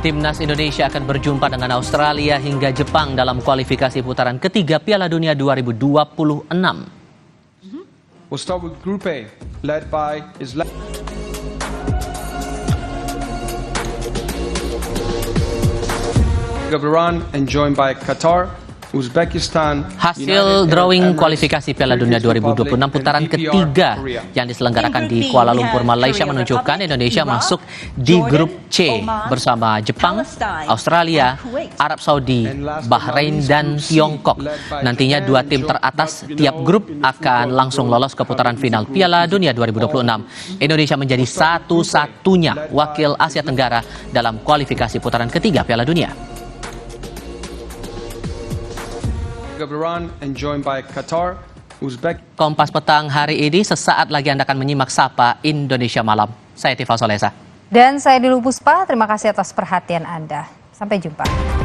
Timnas Indonesia akan berjumpa dengan Australia hingga Jepang dalam kualifikasi putaran ketiga Piala Dunia 2026. We'll start with Group A, led by Iran and joined by Qatar, Uzbekistan. Hasil drawing kualifikasi Piala Dunia 2026 putaran ketiga yang diselenggarakan di Kuala Lumpur, Malaysia menunjukkan Indonesia masuk di grup C bersama Jepang, Australia, Arab Saudi, Bahrain, dan Tiongkok. Nantinya dua tim teratas tiap grup akan langsung lolos ke putaran final Piala Dunia 2026. Indonesia menjadi satu-satunya wakil Asia Tenggara dalam kualifikasi putaran ketiga Piala Dunia. Iran and joined by Qatar, Kompas Petang hari ini sesaat lagi Anda akan menyimak Sapa Indonesia Malam. Saya Tifal Solesa. Dan saya Dilu Puspa, terima kasih atas perhatian Anda. Sampai jumpa.